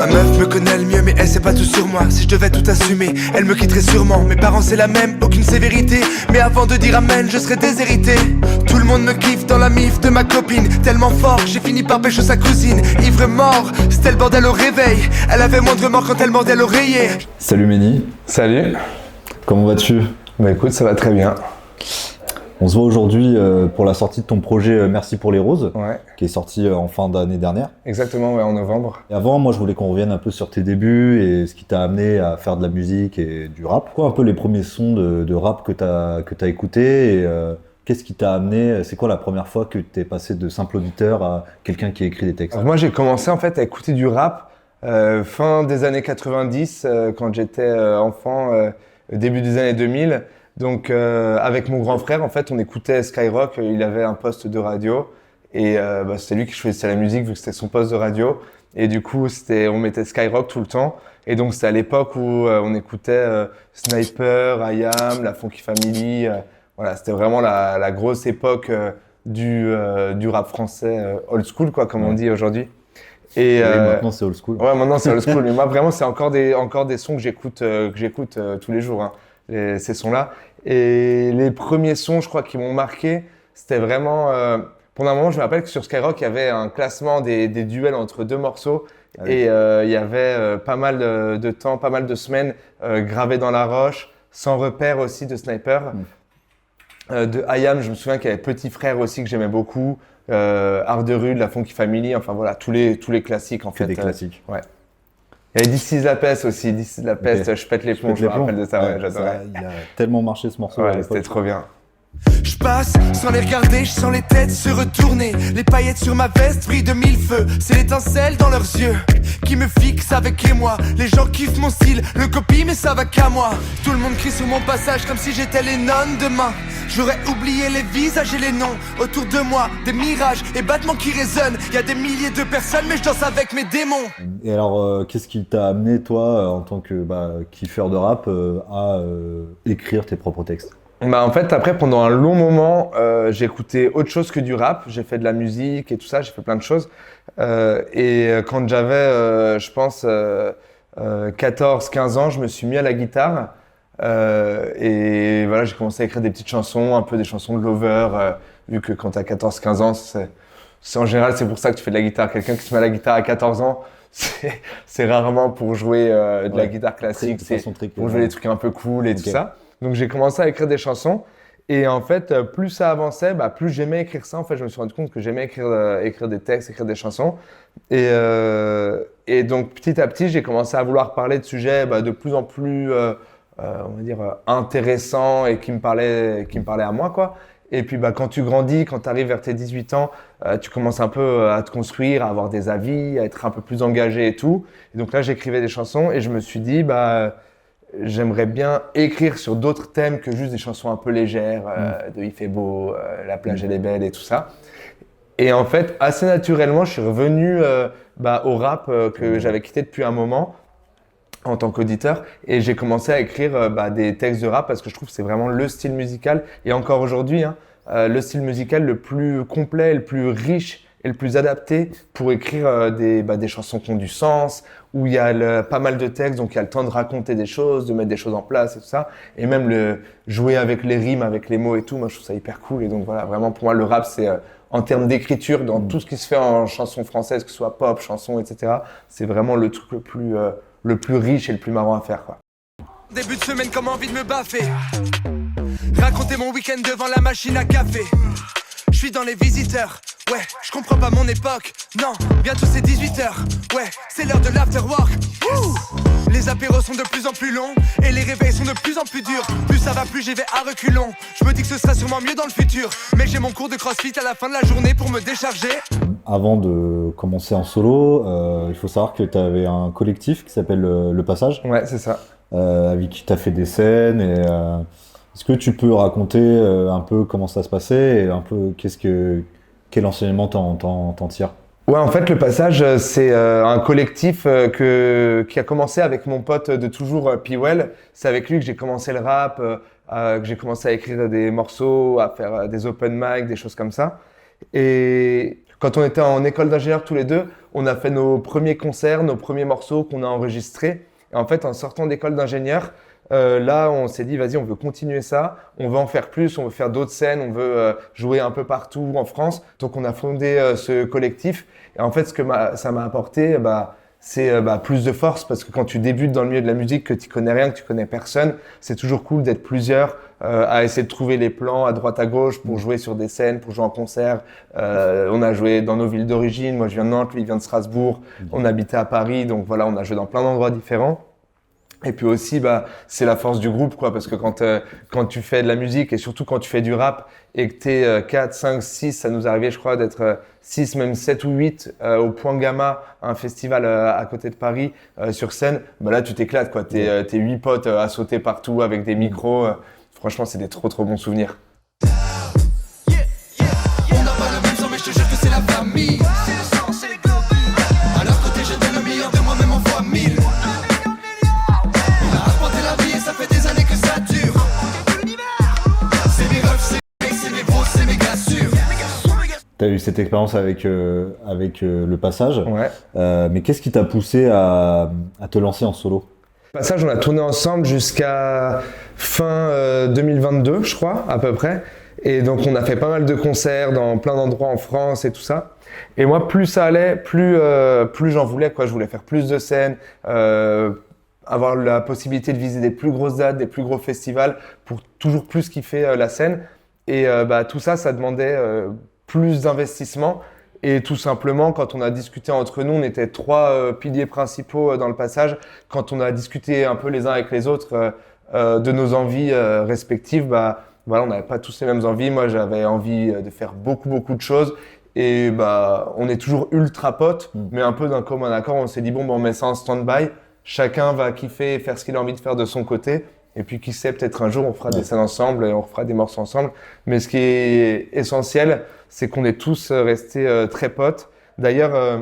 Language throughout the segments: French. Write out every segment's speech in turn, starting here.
Ma meuf me connaît le mieux mais elle sait pas tout sur moi. Si je devais tout assumer, elle me quitterait sûrement. Mes parents c'est la même, aucune sévérité. Mais avant de dire amen, je serais déshérité. Tout le monde me kiffe dans la mif de ma copine. Tellement fort, j'ai fini par pécho sa cousine. Ivre mort, c'était le bordel au réveil. Elle avait moins de remords quand elle mordait l'oreiller. Salut Méni. Salut. Comment vas-tu? Bah écoute, ça va très bien. On se voit aujourd'hui pour la sortie de ton projet Merci pour les roses, Ouais. qui est sorti en fin d'année dernière. Exactement, ouais, en novembre. Et avant, moi je voulais qu'on revienne un peu sur tes débuts et ce qui t'a amené à faire de la musique et du rap. Quoi un peu les premiers sons de rap que t'as écoutés et qu'est-ce qui t'a amené? C'est quoi la première fois que t'es passé de simple auditeur à quelqu'un qui écrit des textes? Alors moi j'ai commencé en fait à écouter du rap fin des années 90 quand j'étais enfant, début des années 2000. Donc avec mon grand frère en fait on écoutait Skyrock, il avait un poste de radio et c'était lui qui choisissait la musique vu que c'était son poste de radio et du coup on mettait Skyrock tout le temps et donc c'était à l'époque où on écoutait Sniper, IAM, la Funky Family, voilà c'était vraiment la grosse époque du rap français old school quoi comme on dit aujourd'hui. Et maintenant c'est old school. Ouais, maintenant c'est old school. Mais moi vraiment c'est encore des sons que j'écoute tous les jours, hein, ces sons-là. Et les premiers sons, je crois, qui m'ont marqué, c'était vraiment. Pendant un moment, je me rappelle que sur Skyrock, il y avait un classement des duels entre deux morceaux. Ah oui. Et il y avait pas mal de temps, pas mal de semaines gravés dans la roche, Sans repère aussi de Sniper. De IAM, je me souviens qu'il y avait Petit Frère aussi que j'aimais beaucoup. Art de rue, de la Funky Family, enfin voilà, tous les classiques en fait. Des classiques. Ouais. Il y avait This is la peste aussi, This is la peste, okay. Je pète les plombs, je me rappelle de ça, ouais, j'adorais. Il a tellement marché ce morceau. Ouais, c'était trop bien. Je passe sans les regarder, je sens les têtes se retourner. Les paillettes sur ma veste brillent de mille feux. C'est l'étincelle dans leurs yeux qui me fixe avec émoi. Les gens kiffent mon style, le copie mais ça va qu'à moi. Tout le monde crie sur mon passage comme si j'étais les nonnes demain. J'aurais oublié les visages et les noms. Autour de moi, des mirages et battements qui résonnent. Y a des milliers de personnes mais je danse avec mes démons. Et alors, qu'est-ce qui t'a amené toi, en tant que kiffeur de rap, à écrire tes propres textes? Bah en fait après pendant un long moment j'ai écouté autre chose que du rap, j'ai fait de la musique et tout ça, j'ai fait plein de choses et quand j'avais je pense 14-15 ans, je me suis mis à la guitare et voilà, j'ai commencé à écrire des petites chansons, un peu des chansons de lover vu que quand t'as 14-15 ans, c'est en général c'est pour ça que tu fais de la guitare. Quelqu'un qui se met à la guitare à 14 ans, c'est rarement pour jouer de la guitare classique, c'est pour jouer des trucs un peu cool et tout ça. Donc j'ai commencé à écrire des chansons et en fait plus ça avançait, plus j'aimais écrire ça. En fait je me suis rendu compte que j'aimais écrire des textes, écrire des chansons et donc petit à petit j'ai commencé à vouloir parler de sujets de plus en plus on va dire intéressants et qui me parlaient à moi quoi. Et puis quand tu grandis, quand tu arrives vers tes 18 ans, tu commences un peu à te construire, à avoir des avis, à être un peu plus engagé et tout. Et donc là j'écrivais des chansons et je me suis dit j'aimerais bien écrire sur d'autres thèmes que juste des chansons un peu légères, de Il fait beau, La plage elle est belle et tout ça. Et en fait, assez naturellement, je suis revenu au rap que j'avais quitté depuis un moment en tant qu'auditeur et j'ai commencé à écrire des textes de rap parce que je trouve que c'est vraiment le style musical et encore aujourd'hui, le style musical le plus complet, le plus riche et le plus adapté pour écrire des chansons qui ont du sens, où il y a pas mal de textes, donc il y a le temps de raconter des choses, de mettre des choses en place et tout ça. Et même jouer avec les rimes, avec les mots et tout, moi je trouve ça hyper cool. Et donc voilà, vraiment pour moi le rap c'est en termes d'écriture, dans tout ce qui se fait en chanson française, que ce soit pop, chanson, etc. C'est vraiment le truc le plus riche et le plus marrant à faire, quoi. Début de semaine comme envie de me baffer. Raconter mon week-end devant la machine à café. Je suis dans les visiteurs, ouais, je comprends pas mon époque. Non, bientôt c'est 18h, ouais, c'est l'heure de l'afterwork. Les apéros sont de plus en plus longs et les réveils sont de plus en plus durs. Plus ça va, plus j'y vais à reculons. Je me dis que ce sera sûrement mieux dans le futur. Mais j'ai mon cours de crossfit à la fin de la journée pour me décharger. Avant de commencer en solo, il faut savoir que tu avais un collectif qui s'appelle Le Passage. Ouais, c'est ça. Avec qui tu as fait des scènes et... Est-ce que tu peux raconter un peu comment ça se passait et un peu quel enseignement t'en tires? Ouais, en fait, Le Passage, c'est un collectif qui a commencé avec mon pote de toujours, Piwell. C'est avec lui que j'ai commencé le rap, que j'ai commencé à écrire des morceaux, à faire des open mic, des choses comme ça. Et Quand on était en école d'ingénieur tous les deux, on a fait nos premiers concerts, nos premiers morceaux qu'on a enregistrés. Et en fait, en sortant d'école d'ingénieur, là, on s'est dit, vas-y, on veut continuer ça, on veut en faire plus, on veut faire d'autres scènes, on veut jouer un peu partout en France. Donc, on a fondé ce collectif. Et en fait, ça m'a apporté, c'est plus de force, parce que quand tu débutes dans le milieu de la musique, que tu connais rien, que tu connais personne, c'est toujours cool d'être plusieurs à essayer de trouver les plans à droite à gauche pour jouer sur des scènes, pour jouer en concert. On a joué dans nos villes d'origine. Moi, je viens de Nantes, lui, il vient de Strasbourg. On habitait à Paris, donc voilà, on a joué dans plein d'endroits différents. Et puis aussi, c'est la force du groupe, quoi, parce que quand tu fais de la musique et surtout quand tu fais du rap et que t'es 4, 5, 6, ça nous arrivait, je crois, d'être 6, même 7 ou 8 au Point Gamma, un festival à côté de Paris, sur scène, là, tu t'éclates, quoi. T'es 8 potes à sauter partout avec des micros. Franchement, c'est des trop bons souvenirs. On n'a pas le même sang, mais je te jure que c'est la famille. C'est le sang, c'est les globules. À leur côté, je donne le meilleur de moi-même en fois 1000. On a arpenté la vie et ça fait des années que ça dure. C'est mes refs, c'est mes bros, c'est méga sûr. Tu as eu cette expérience avec le passage, Ouais. mais qu'est-ce qui t'a poussé à te lancer en solo? Passage, on a tourné ensemble jusqu'à fin 2022, je crois, à peu près. Et donc, on a fait pas mal de concerts dans plein d'endroits en France et tout ça. Et moi, plus ça allait, plus j'en voulais, quoi. Je voulais faire plus de scènes, avoir la possibilité de viser des plus grosses dates, des plus gros festivals pour toujours plus kiffer la scène. Et tout ça, ça demandait plus d'investissement. Et tout simplement, quand on a discuté entre nous, on était 3 piliers principaux dans le passage. Quand on a discuté un peu les uns avec les autres de nos envies respectives, voilà, on n'avait pas tous les mêmes envies. Moi, j'avais envie de faire beaucoup de choses. Et on est toujours ultra potes, mais un peu d'un commun accord. On s'est dit, on met ça en stand-by. Chacun va kiffer et faire ce qu'il a envie de faire de son côté. Et puis, qui sait, peut-être un jour, on fera des scènes ensemble et on fera des morceaux ensemble. Mais ce qui est essentiel, c'est qu'on est tous restés très potes. D'ailleurs,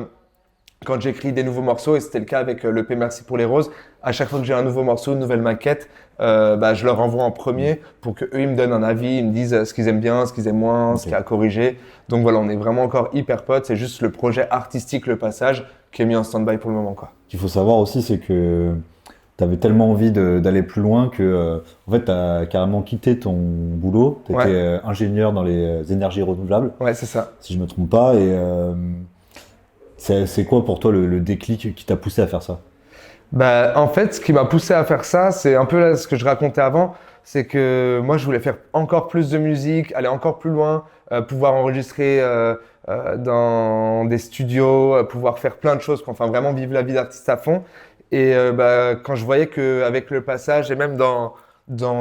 quand j'écris des nouveaux morceaux, et c'était le cas avec l'EP Merci pour les roses, à chaque fois que j'ai un nouveau morceau, une nouvelle maquette, je leur envoie en premier pour qu'eux, ils me donnent un avis, ils me disent ce qu'ils aiment bien, ce qu'ils aiment moins, ce qu'il y a à corriger. Donc voilà, on est vraiment encore hyper potes. C'est juste le projet artistique, le passage, qui est mis en stand-by pour le moment, quoi. Ce qu'il faut savoir aussi, c'est que tu avais tellement envie d'aller plus loin que en fait, tu as carrément quitté ton boulot. Tu étais ingénieur dans les énergies renouvelables. Ouais, c'est ça. Si je me trompe pas. Et c'est quoi pour toi le déclic qui t'a poussé à faire ça? En fait, ce qui m'a poussé à faire ça, c'est un peu là, ce que je racontais avant. C'est que moi, je voulais faire encore plus de musique, aller encore plus loin, pouvoir enregistrer dans des studios, pouvoir faire plein de choses, enfin vraiment vivre la vie d'artiste à fond. Et quand je voyais qu'avec le passage et même dans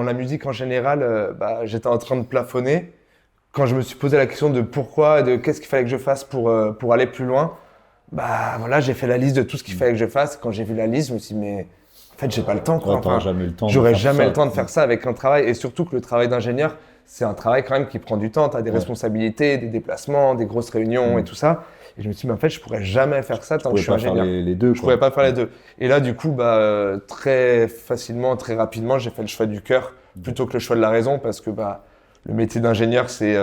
la musique en général, j'étais en train de plafonner, quand je me suis posé la question de pourquoi et de qu'est-ce qu'il fallait que je fasse pour aller plus loin, voilà, j'ai fait la liste de tout ce qu'il fallait que je fasse. Quand j'ai vu la liste, je me suis dit, mais en fait, j'ai pas le temps, quoi. T'auras jamais le temps. J'aurais jamais le temps de faire ça avec un travail. Et surtout que le travail d'ingénieur, c'est un travail quand même qui prend du temps. Tu as des responsabilités, des déplacements, des grosses réunions et tout ça. Et je me suis dit, mais en fait, je pourrais jamais faire ça tant que je suis ingénieur. Les deux, je pourrais pas faire les deux. Et là, du coup, très facilement, très rapidement, j'ai fait le choix du cœur plutôt que le choix de la raison, parce que le métier d'ingénieur, c'est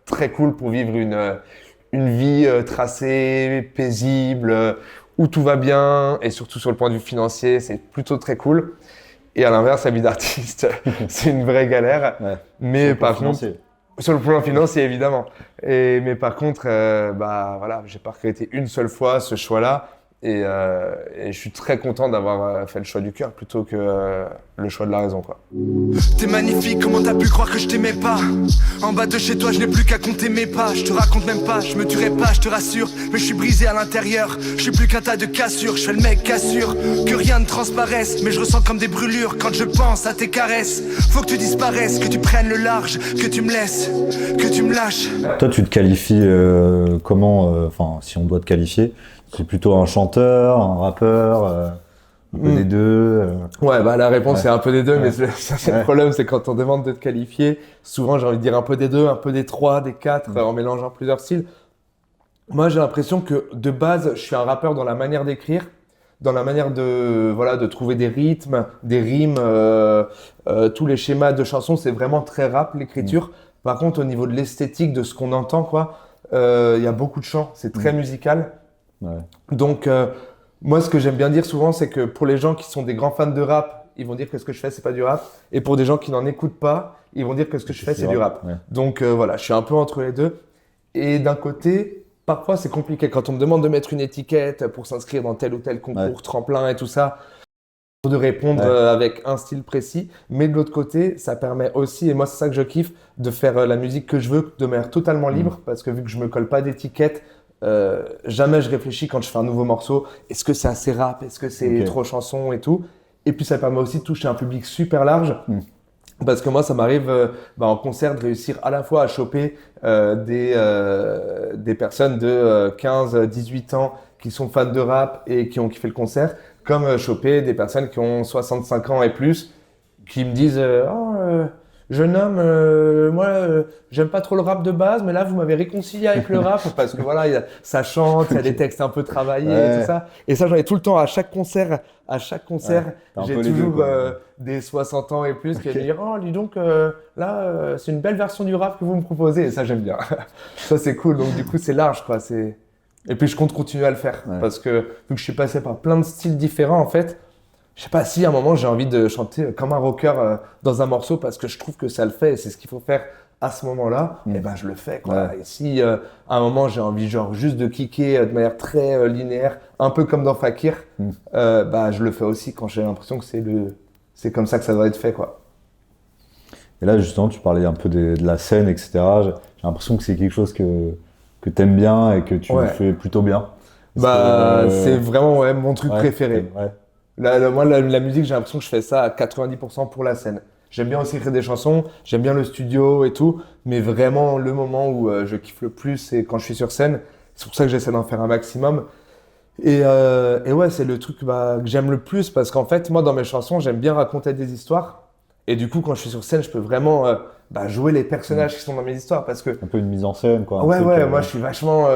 très cool pour vivre une vie tracée, paisible, où tout va bien, et surtout sur le point de vue financier, c'est plutôt très cool. Et à l'inverse, la vie d'artiste, c'est une vraie galère. Ouais. Mais par contre, sur le plan financier, évidemment. Mais par contre, voilà, j'ai pas regretté une seule fois ce choix-là. Et je suis très content d'avoir fait le choix du cœur plutôt que le choix de la raison, quoi. T'es magnifique, comment t'as pu croire que je t'aimais pas? En bas de chez toi, je n'ai plus qu'à compter mes pas. Je te raconte même pas, je me tuerai pas, je te rassure. Mais je suis brisé à l'intérieur, je suis plus qu'un tas de cassures. Je fais le mec qu'assure que rien ne transparaisse. Mais je ressens comme des brûlures quand je pense à tes caresses. Faut que tu disparaisses, que tu prennes le large, que tu me laisses, que tu me lâches. Toi, tu te qualifies comment, si on doit te qualifier, c'est plutôt un chanteur, un rappeur, un peu des deux. Ouais, la réponse est un peu des deux, mais ça c'est le problème, c'est quand on demande de te qualifier, souvent j'ai envie de dire un peu des deux, un peu des trois, des quatre, en mélangeant plusieurs styles. Moi, j'ai l'impression que de base, je suis un rappeur dans la manière d'écrire, dans la manière de trouver des rythmes, des rimes, tous les schémas de chansons, c'est vraiment très rap l'écriture. Par contre, au niveau de l'esthétique, de ce qu'on entend, quoi. Il y a beaucoup de chants, c'est très musical. Ouais. Donc, moi, ce que j'aime bien dire souvent, c'est que pour les gens qui sont des grands fans de rap, ils vont dire que ce que je fais, c'est pas du rap. Et pour des gens qui n'en écoutent pas, ils vont dire que ce que je fais, c'est du rap. Ouais. Donc, voilà, je suis un peu entre les deux. Et d'un côté, parfois, c'est compliqué. Quand on me demande de mettre une étiquette pour s'inscrire dans tel ou tel concours, tremplin et tout ça, de répondre avec un style précis. Mais de l'autre côté, ça permet aussi, et moi, c'est ça que je kiffe, de faire la musique que je veux de manière totalement libre. Parce que vu que je me colle pas d'étiquette, jamais je réfléchis quand je fais un nouveau morceau. Est-ce que c'est assez rap? Est-ce que c'est trop chanson et tout? Et puis ça permet aussi de toucher un public super large. Parce que moi, ça m'arrive en concert de réussir à la fois à choper des personnes de 15-18 ans qui sont fans de rap et qui ont kiffé le concert, comme choper des personnes qui ont 65 ans et plus, qui me disent jeune homme, moi, j'aime pas trop le rap de base, mais là, vous m'avez réconcilié avec le rap parce que voilà, ça chante, il y a des textes un peu travaillés et tout ça. Et ça, j'en ai tout le temps à chaque concert. J'ai toujours des 60 ans et plus qui viennent me dire oh, dis donc, là, c'est une belle version du rap que vous me proposez. Et ça, j'aime bien. Ça, c'est cool. Donc, du coup, c'est large, quoi. Et puis, je compte continuer à le faire parce que vu que je suis passé par plein de styles différents, en fait, je sais pas si à un moment j'ai envie de chanter comme un rocker dans un morceau parce que je trouve que ça le fait et c'est ce qu'il faut faire à ce moment-là, et ben je le fais quoi. Et si à un moment j'ai envie genre juste de kicker de manière très linéaire, un peu comme dans Fakir, bah je le fais aussi quand j'ai l'impression que c'est comme ça que ça doit être fait quoi. Et là justement tu parlais un peu de la scène etc. J'ai l'impression que c'est quelque chose que t'aimes bien et que tu fais plutôt bien. C'est vraiment mon truc préféré. Moi, la musique, j'ai l'impression que je fais ça à 90% pour la scène. J'aime bien aussi écrire des chansons, j'aime bien le studio et tout, mais vraiment, le moment où je kiffe le plus, c'est quand je suis sur scène. C'est pour ça que j'essaie d'en faire un maximum. Et ouais, c'est le truc que j'aime le plus parce qu'en fait, moi, dans mes chansons, j'aime bien raconter des histoires. Et du coup, quand je suis sur scène, je peux vraiment jouer les personnages qui sont dans mes histoires parce que… Un peu une mise en scène, quoi. Moi, je suis vachement…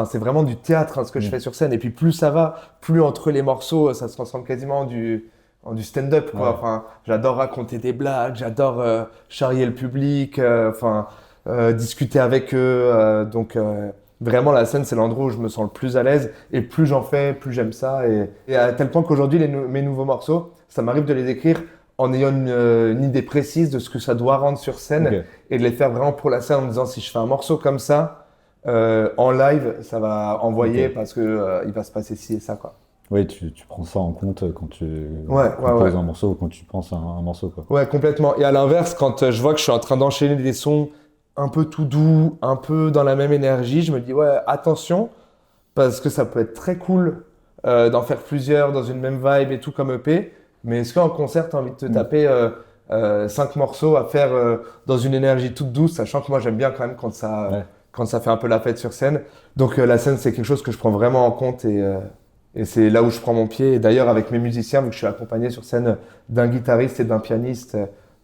c'est vraiment du théâtre, ce que je fais sur scène. Et puis, plus ça va, plus entre les morceaux, ça se transforme quasiment en du stand-up, quoi. Enfin, j'adore raconter des blagues, j'adore charrier le public, discuter avec eux. Vraiment, la scène, c'est l'endroit où je me sens le plus à l'aise. Et plus j'en fais, plus j'aime ça. Et à tel point qu'aujourd'hui, mes nouveaux morceaux, ça m'arrive de les écrire en ayant une idée précise de ce que ça doit rendre sur scène et de les faire vraiment pour la scène en me disant si je fais un morceau comme ça, en live, ça va envoyer parce que il va se passer ci et ça, quoi. Oui, tu prends ça en compte quand tu composes un morceau ou quand tu penses à un morceau, quoi. Ouais, complètement. Et à l'inverse, quand je vois que je suis en train d'enchaîner des sons un peu tout doux, un peu dans la même énergie, je me dis attention, parce que ça peut être très cool d'en faire plusieurs dans une même vibe et tout comme EP. Mais est-ce qu'en concert, tu as envie de te taper 5 morceaux à faire dans une énergie toute douce, sachant que moi, j'aime bien quand même quand ça fait un peu la fête sur scène. Donc, la scène, c'est quelque chose que je prends vraiment en compte et c'est là où je prends mon pied. Et d'ailleurs, avec mes musiciens, vu que je suis accompagné sur scène d'un guitariste et d'un pianiste,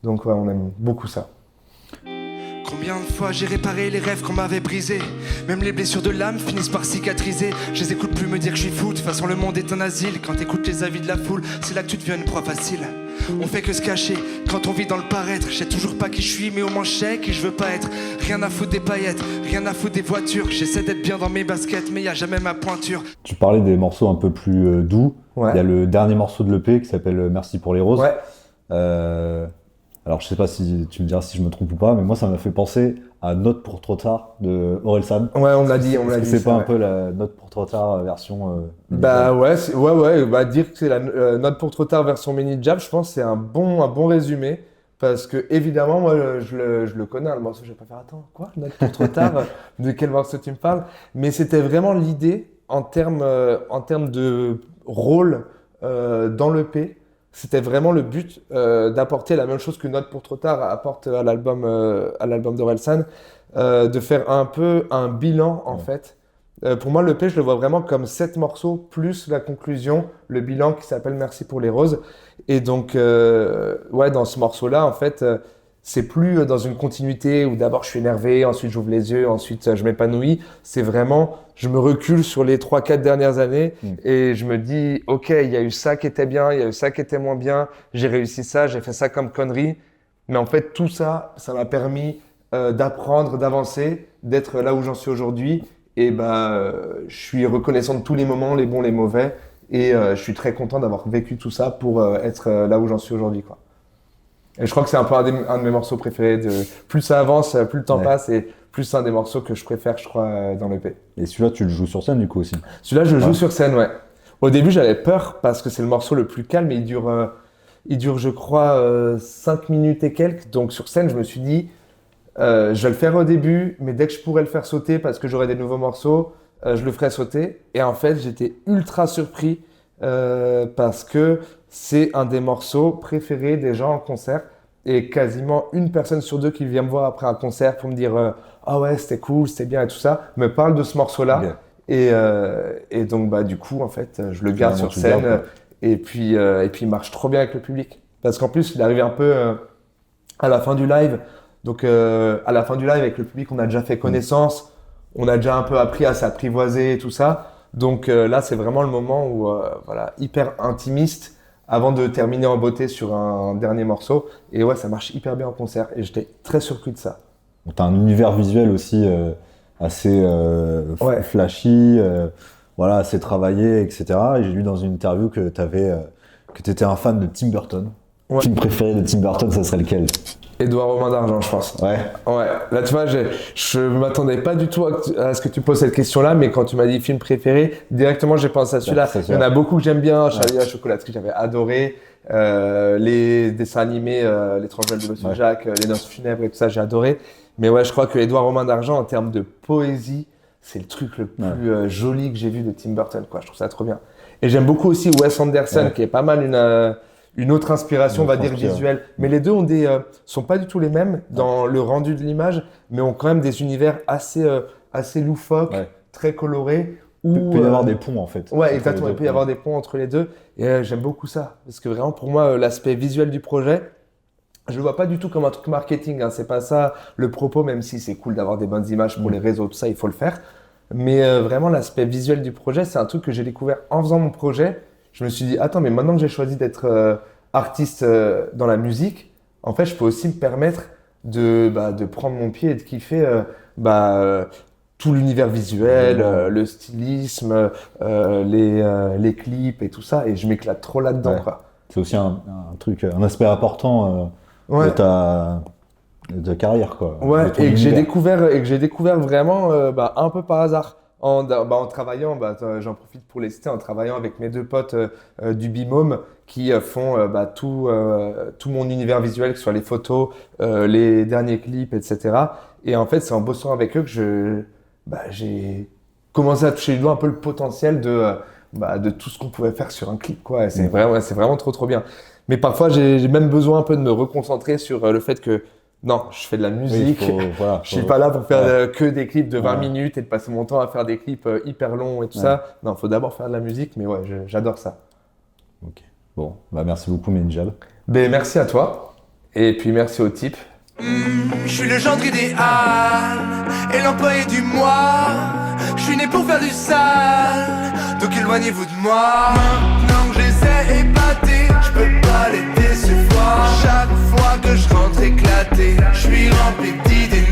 donc on aime beaucoup ça. Combien de fois j'ai réparé les rêves qu'on m'avait brisés. Même les blessures de l'âme finissent par cicatriser. Je les écoute plus me dire que je suis fou. De toute façon le monde est un asile. Quand t'écoutes les avis de la foule, c'est là que tu deviens une proie facile. On fait que se cacher quand on vit dans le paraître. Je sais toujours pas qui je suis mais au moins je sais qui je veux pas être. Rien à foutre des paillettes, rien à foutre des voitures. J'essaie d'être bien dans mes baskets mais y a jamais ma pointure. Tu parlais des morceaux un peu plus doux. Il y a le dernier morceau de l'EP qui s'appelle Merci pour les roses. Alors je sais pas si tu me diras si je me trompe ou pas, mais moi ça m'a fait penser à Note pour trop tard de Orelsan. Ouais, on l'a dit. C'est pas un peu la Note pour trop tard version dire que c'est la Note pour trop tard version mini jab, je pense que c'est un bon résumé parce que évidemment moi je le connais le morceau, je vais pas faire attends, quoi Note pour trop tard de quel morceau tu me parles, mais c'était vraiment l'idée en termes de rôle dans l'EP. C'était vraiment le but d'apporter la même chose que Note pour trop tard apporte à l'album d'Orelsan, de faire un peu un bilan en fait. Pour moi, l'EP, je le vois vraiment comme 7 morceaux plus la conclusion, le bilan qui s'appelle Merci pour les roses. Et donc, dans ce morceau-là, en fait, c'est plus dans une continuité où d'abord je suis énervé, ensuite j'ouvre les yeux, ensuite je m'épanouis. C'est vraiment, je me recule sur les 3-4 dernières années et je me dis, ok, il y a eu ça qui était bien, il y a eu ça qui était moins bien, j'ai réussi ça, j'ai fait ça comme connerie. Mais en fait, tout ça, ça m'a permis d'apprendre, d'avancer d'être là où j'en suis aujourd'hui. Et je suis reconnaissant de tous les moments, les bons, les mauvais. Et je suis très content d'avoir vécu tout ça pour être là où j'en suis aujourd'hui, quoi. Et je crois que c'est un peu un de mes morceaux préférés. Plus ça avance, plus le temps passe et plus c'est un des morceaux que je préfère, je crois, dans l'EP. Et celui-là, tu le joues sur scène du coup aussi? Celui-là, je le joue sur scène, ouais. Au début, j'avais peur parce que c'est le morceau le plus calme et il dure, je crois, 5 minutes et quelques. Donc sur scène, je me suis dit, je vais le faire au début, mais dès que je pourrais le faire sauter parce que j'aurai des nouveaux morceaux, je le ferai sauter. Et en fait, j'étais ultra surpris parce que c'est un des morceaux préférés des gens en concert. Et quasiment une personne sur deux qui vient me voir après un concert pour me dire ah ouais, c'était cool, c'était bien et tout ça, me parle de ce morceau-là. Okay. Et donc, du coup, en fait, je le garde sur scène. Et puis, il marche trop bien avec le public. Parce qu'en plus, il arrive un peu à la fin du live. Donc, à la fin du live, avec le public, on a déjà fait connaissance. On a déjà un peu appris à s'apprivoiser et tout ça. Donc là, c'est vraiment le moment où, hyper intimiste avant de terminer en beauté sur un dernier morceau. Et ouais, ça marche hyper bien en concert. Et j'étais très surpris de ça. Tu as un univers visuel aussi assez flashy, assez travaillé, etc. Et j'ai lu dans une interview que tu étais un fan de Tim Burton. Ouais. Film préféré de Tim Burton, ça serait lequel? Édouard Romain d'Argent, je pense. Ouais. Là, tu vois, je m'attendais pas du tout à ce que tu poses cette question-là, mais quand tu m'as dit film préféré, directement, j'ai pensé à celui-là. Il y en a beaucoup que j'aime bien. Charlie la chocolaterie, j'avais adoré. Les dessins animés, L'étrange Noël de Monsieur Jacques, Les noces funèbres et tout ça, j'ai adoré. Mais ouais, je crois que Édouard Romain d'Argent, en termes de poésie, c'est le truc le plus joli que j'ai vu de Tim Burton, quoi. Je trouve ça trop bien. Et j'aime beaucoup aussi Wes Anderson, qui est pas mal une autre inspiration, on va dire, visuelle. Mais les deux sont pas du tout les mêmes dans le rendu de l'image, mais ont quand même des univers assez loufoques, très colorés. Il peut y avoir des ponts, en fait. Ouais, exactement. Il peut y avoir des ponts entre les deux. Et j'aime beaucoup ça. Parce que vraiment, pour moi, l'aspect visuel du projet, je le vois pas du tout comme un truc marketing. C'est pas ça le propos, même si c'est cool d'avoir des bonnes images pour les réseaux, tout ça, il faut le faire. Mais vraiment, l'aspect visuel du projet, c'est un truc que j'ai découvert en faisant mon projet. Je me suis dit, attends, mais maintenant que j'ai choisi d'être artiste dans la musique, en fait, je peux aussi me permettre de prendre mon pied et de kiffer tout l'univers visuel, le stylisme, les clips et tout ça. Et je m'éclate trop là-dedans, quoi. C'est aussi un aspect important de ta carrière, quoi. Ouais, et que j'ai découvert vraiment un peu par hasard. En travaillant, j'en profite pour les citer, en travaillant avec mes deux potes du Bimôme qui font tout mon univers visuel, que ce soit les photos, les derniers clips, etc. Et en fait, c'est en bossant avec eux que j'ai commencé à toucher du doigt un peu le potentiel de tout ce qu'on pouvait faire sur un clip, quoi. C'est vraiment trop bien. Mais parfois, j'ai même besoin un peu de me reconcentrer sur le fait que non, je fais de la musique. Je suis pas là pour faire que des clips de 20 minutes et de passer mon temps à faire des clips hyper longs et tout ça. Non, faut d'abord faire de la musique, mais ouais, j'adore ça. Ok. Bon, merci beaucoup, Menjal. Merci à toi. Et puis merci au type. Je suis le gendre idéal et l'employé du mois. Je suis né pour faire du sale, donc éloignez-vous de moi. Maintenant que je les ai épatés, je peux pas les décevoir. Chaque fois que je rentre éclaté, je suis rempli d'idées